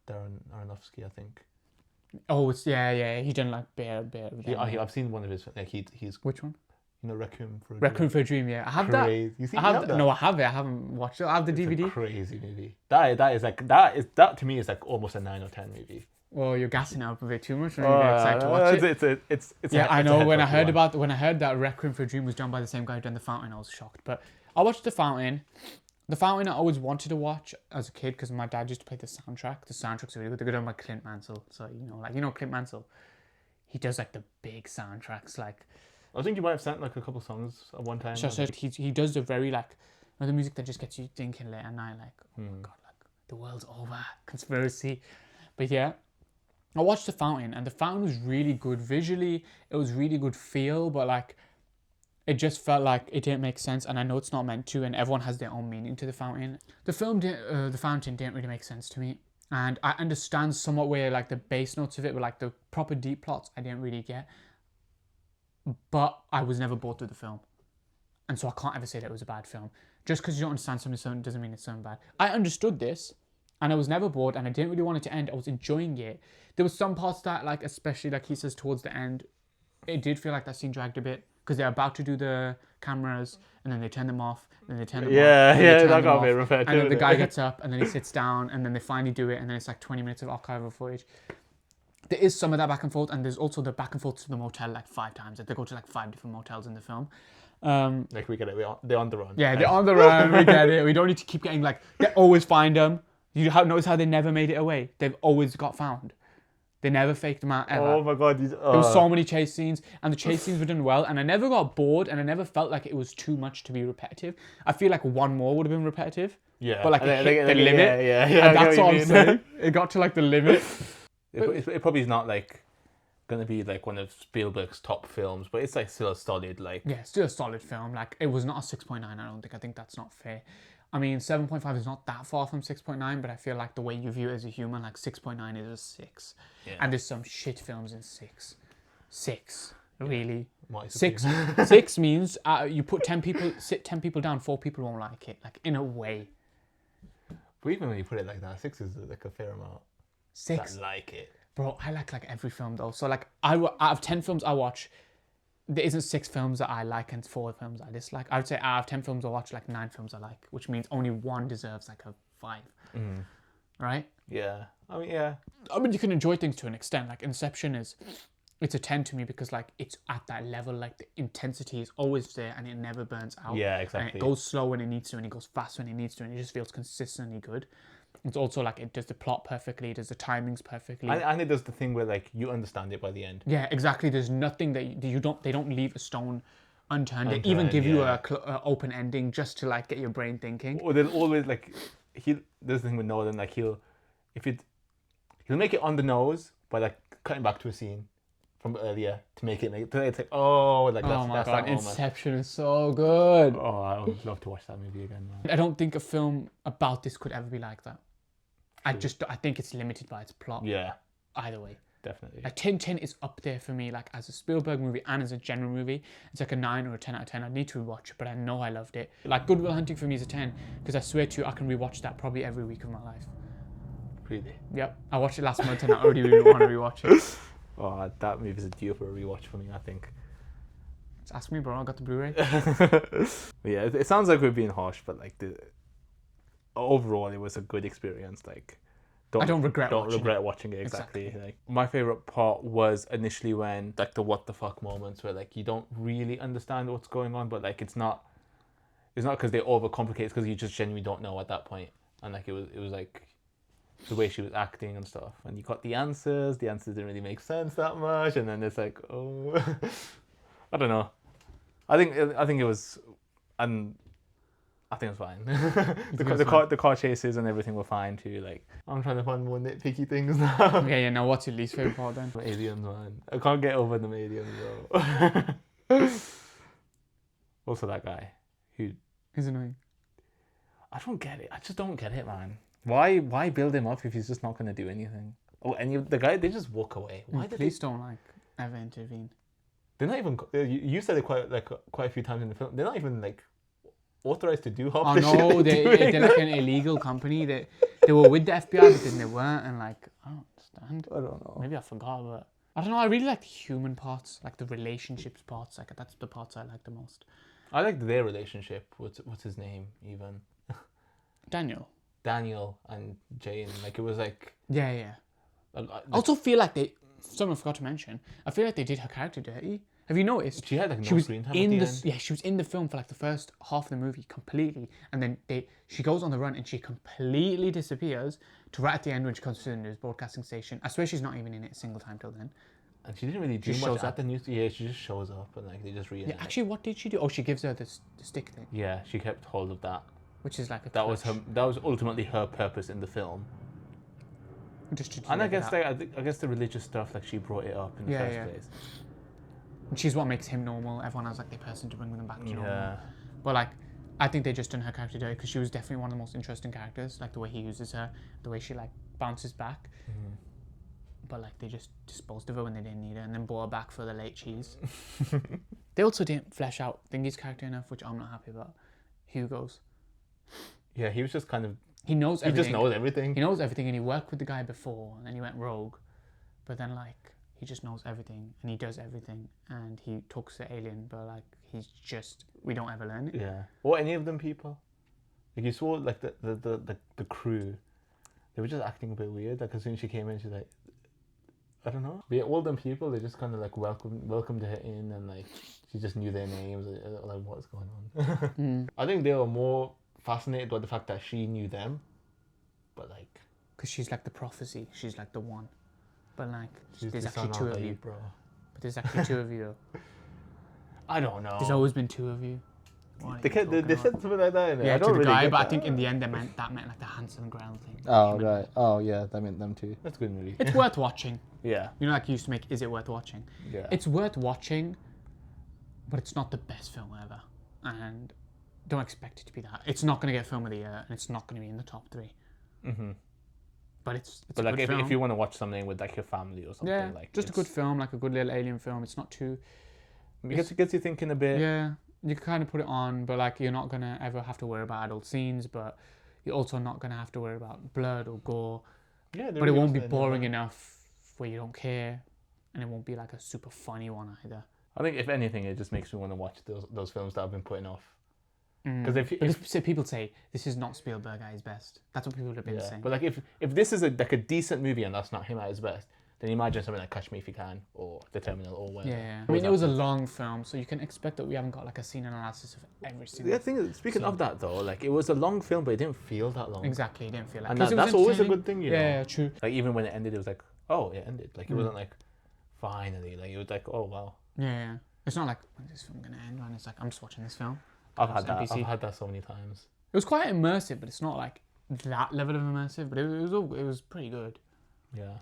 Darren Aronofsky, I think. Oh, it's yeah. He done like Bear. I've seen one of his. Like he's. Which one? You know, Requiem for a Dream. Yeah, I have that. You see, No, I have it. I haven't watched it. I have the DVD. A crazy movie. That to me is like almost a 9 or 10 movie. Well, you're gassing up a bit too much when you get excited to watch it. It's yeah, I know. When I heard that Requiem for a Dream was done by the same guy who done The Fountain, I was shocked. But I watched The Fountain. The Fountain I always wanted to watch as a kid because my dad used to play the soundtrack. The soundtrack's really good. They're good on by Clint Mansell. So, Clint Mansell. He does like the big soundtracks. Like, I think you might have sent like a couple songs at one time. So he does the very like, the music that just gets you thinking late at night. Like, oh my God, like the world's over. Conspiracy. But yeah, I watched The Fountain and The Fountain was really good visually. It was really good feel, but like, it just felt like it didn't make sense, and I know it's not meant to, and everyone has their own meaning to The Fountain. The Fountain didn't really make sense to me, and I understand somewhat where like the base notes of it were like the proper deep plots I didn't really get, but I was never bored through the film, and so I can't ever say that it was a bad film. Just because you don't understand something doesn't mean it's something bad. I understood this, and I was never bored, and I didn't really want it to end. I was enjoying it. There was some parts that, like, especially like he says towards the end, it did feel like that scene dragged a bit. Because they're about to do the cameras, and then they turn them off, and then they turn them off. Yeah, that got a bit repetitive. And then the guy gets up, and then he sits down, and then they finally do it, and then it's like 20 minutes of archival footage. There is some of that back and forth, and there's also the back and forth to the motel like 5 times. They go to like 5 different motels in the film. Like we get it, they're on the run. Yeah, they're on the run, we get it. We don't need to keep getting like, they always find them. You notice how they never made it away. They've always got found. They never faked them out ever. Oh my God. There were so many chase scenes, and the chase scenes were done well, and I never got bored, and I never felt like it was too much to be repetitive. I feel like one more would have been repetitive. Yeah. But like it hit the limit. Yeah. And that's what I'm saying. It got to like the limit. It probably is not like going to be like one of Spielberg's top films, but it's like still a solid like... Yeah, still a solid film. Like, it was not a 6.9, I don't think. I think that's not fair. I mean, 7.5 is not that far from 6.9, but I feel like the way you view it as a human, like 6.9 is a 6. Yeah. And there's some shit films in 6. 6, really. What is 6 6 means you put 10 people down, 4 people won't like it. Like, in a way. But even when you put it like that, 6 is like a fair amount. 6. That like it. Bro, I like every film though. So like, out of 10 films I watch, there isn't 6 films that I like and 4 films I dislike. I would say out of 10 films I watch, like 9 films I like, which means only one deserves like a 5. Right? Yeah. I mean, yeah. I mean, you can enjoy things to an extent. Like Inception it's a 10 to me because like it's at that level. Like the intensity is always there and it never burns out. Yeah, And exactly. it goes slow when it needs to and it goes fast when it needs to and it just feels consistently good. It's also like it does the plot perfectly, it does the timings perfectly. And it does the thing where like you understand it by the end. Yeah, exactly. There's nothing that they don't leave a stone unturned. They even give you a open ending just to like get your brain thinking. Or there's always like there's the thing with Nolan, like he'll make it on the nose by like cutting back to a scene from earlier to make it like it's like that's Oh my that's god, that moment. Inception is so good. Oh, I would love to watch that movie again, man. I don't think a film about this could ever be like that. I think it's limited by its plot. Yeah, Either way. definitely. Like Tintin is up there for me, like as a Spielberg movie and as a general movie. It's like a 9 or a 10 out of 10. I need to rewatch it, but I know I loved it. Like Good Will Hunting for me is a 10 because I swear to you, I can rewatch that probably every week of my life. Really? Yep, I watched it last month and I already really want to rewatch it. Oh, that movie is due for a rewatch for me, I think. Just ask me, bro. I got the Blu-ray. Yeah, it sounds like we're being harsh, but like overall, it was a good experience. Like, I don't regret watching it. Exactly. Like my favorite part was initially when like the what the fuck moments where like you don't really understand what's going on, but like it's not because they overcomplicate. It's because you just genuinely don't know at that point, and like it was like the way she was acting and stuff, and you got the answers didn't really make sense that much, and then it's like, oh, I don't know. I think it was, and I think it was fine. the car chases and everything were fine too. Like I'm trying to find more nitpicky things now. Okay, yeah. Now, what's your least favorite part then? Aliens, man. I can't get over them aliens, bro. Also, that guy who He's annoying. I don't get it. I just don't get it, man. Why build him up if he's just not going to do anything? Oh, and the guy, they just walk away. Why did Police don't like ever intervene. They're not even. You said it quite a few times in the film. They're not even like authorized to do half the shit they're like an illegal company. They were with the FBI, but then they weren't. And like, I don't understand. I don't know. Maybe I forgot, but I don't know. I really like the human parts, like the relationships parts. Like that's the parts I like the most. I liked their relationship. What's his name even? Daniel and Jane. Like it was like. Yeah. I also feel like someone forgot to mention. I feel like they did her character dirty. Have you noticed? She had like no screen time at the end. Yeah, she was in the film for like the first half of the movie completely, and then she goes on the run and she completely disappears to right at the end when she comes to the news broadcasting station. I swear she's not even in it a single time till then. And she didn't really do much at the news. Yeah, she just shows up and like they just read it. Yeah, actually, what did she do? Oh, she gives her the stick thing. Yeah, she kept hold of that. Which is like a that was ultimately her purpose in the film. And I guess I guess the religious stuff, like she brought it up in the first place. And she's what makes him normal. Everyone has like their person to bring them back to normal. Yeah. But like, I think they just done her character dirty because she was definitely one of the most interesting characters. Like the way he uses her, the way she like bounces back. Mm-hmm. But like they just disposed of her when they didn't need her, and then brought her back for the late cheese. They also didn't flesh out Thingy's character enough, which I'm not happy about. Hugo's. Yeah, he was just kind of. He knows everything. He just knows everything. He knows everything, and he worked with the guy before, and then he went rogue. But then like he just knows everything, and he does everything, and he talks to Alien, but like we don't ever learn it. Yeah. Or any of them people. Like you saw like the crew, they were just acting a bit weird. Like as soon as she came in, she's like, I don't know. But yeah, all them people, they just kind of like welcomed her in, and like she just knew their names. Like what's going on? I think they were more fascinated by the fact that she knew them, but like because she's like the prophecy, she's like the one, but like there's the actually two of you, bro. But there's actually two of you though. I don't know. There's always been two of you. They said something like that. Yeah, I don't to the really guy, get but that. I think in the end that meant like the Hanson Ground thing. Oh right. Oh yeah, that meant them too. That's a good movie. It's worth watching. Yeah. You know, like you used to make. Is it worth watching? Yeah. It's worth watching, but it's not the best film ever, and don't expect it to be that. It's not going to get film of the year, and it's not going to be in the top 3. Mm-hmm. But it's but a like good film. if you want to watch something with like your family or something, like just a good film, like a good little alien film. It's not too. It gets you thinking a bit. Yeah, you can kind of put it on, but like you're not gonna ever have to worry about adult scenes, but you're also not gonna have to worry about blood or gore. Yeah, but it won't be boring enough where you don't care, and it won't be like a super funny one either. I think if anything, it just makes me want to watch those films that I've been putting off. Because people say this is not Spielberg at his best. That's what people have been saying. But like if this is a decent movie and that's not him at his best, then imagine something like Catch Me If You Can or The Terminal or whatever. I mean, it was a long film, so you can expect that we haven't got like a scene analysis of every single. The thing is, speaking of that though, like it was a long film, but it didn't feel that long. Exactly, it didn't feel like. And that's always a good thing, you know. Yeah, true. Like even when it ended, it was like, oh, it ended. Like it wasn't like, finally. Like it was like, oh wow. Yeah. It's not like, when's this film gonna end? And it's like, I'm just watching this film. I've had that so many times. It was quite immersive, but it's not like that level of immersive. But it was pretty good. Yeah.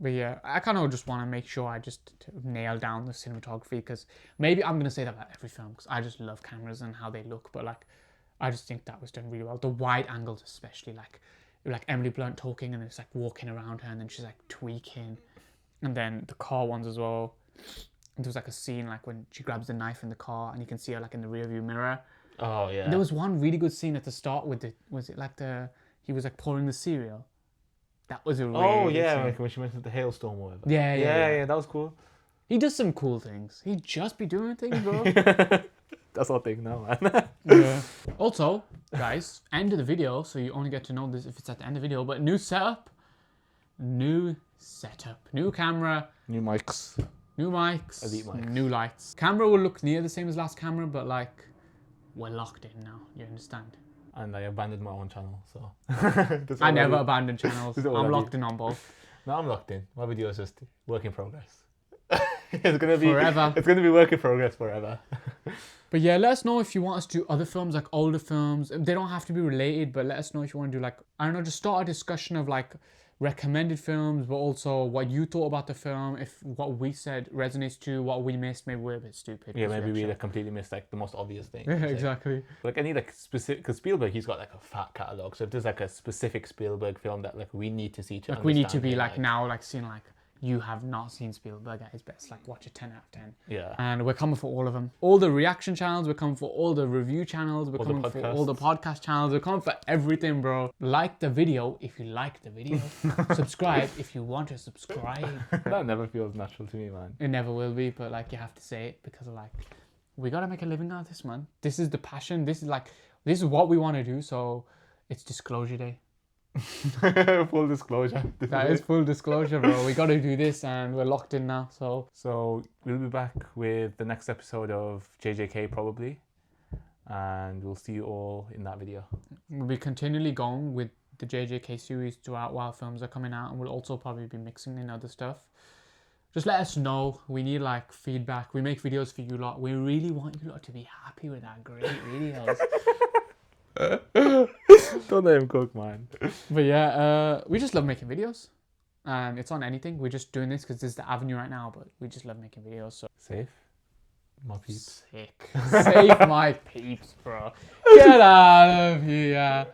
But yeah, I kind of just want to make sure I just nail down the cinematography, because maybe I'm gonna say that about every film, because I just love cameras and how they look. But like, I just think that was done really well. The wide angles, especially, like Emily Blunt talking and it's like walking around her and then she's like tweaking, and then the car ones as well. And there was like a scene like when she grabs the knife in the car and you can see her like in the rearview mirror. Oh yeah. And there was one really good scene at the start with he was like pouring the cereal. That was a really good scene. Like when she went to the hailstorm or whatever. Yeah, that was cool. He does some cool things. He just be doing things, bro. That's our thing now, man. Yeah. Also, guys, end of the video, so you only get to know this if it's at the end of the video, but new setup, new camera, New mics, elite mics, new lights. Camera will look near the same as last camera, but like, we're locked in now, you understand? And I abandoned my own channel, so. I never abandon channels. I'm locked in on both. No, I'm locked in. My video is just work in progress. It's gonna be forever. It's gonna be work in progress forever. But yeah, let us know if you want us to do other films, like older films. They don't have to be related, but let us know if you want to do like, I don't know, just start a discussion of like recommended films, but also what you thought about the film, if what we said resonates to what we missed. Maybe we're a bit stupid. Yeah, maybe we completely missed like the most obvious thing. Yeah, exactly. Like any like specific, because Spielberg, he's got like a fat catalogue. So if there's like a specific Spielberg film that like we need to see to like, we need to be like now like seeing like, you have not seen Spielberg at his best, like watch a 10 out of 10. Yeah. And we're coming for all of them. All the reaction channels, we're coming for all the review channels, we're coming for all the podcast channels, we're coming for everything, bro. Like the video if you like the video. Subscribe if you want to subscribe. That never feels natural to me, man. It never will be, but like you have to say it because like, we gotta make a living out of this, man. This is the passion. This is what we want to do. So it's disclosure day. Full disclosure. That is full disclosure, bro. We got to do this and we're locked in now. So we'll be back with the next episode of JJK probably, and we'll see you all in that video. We'll be continually going with the JJK series throughout while films are coming out, and we'll also probably be mixing in other stuff. Just let us know. We need like feedback. We make videos for you lot. We really want you lot to be happy with our great videos. Don't let him cook, man. But yeah, we just love making videos, and it's on anything. We're just doing this because this is the avenue right now, but we just love making videos. So safe, my peeps. Sick. Save my peeps, bro. Get out of here.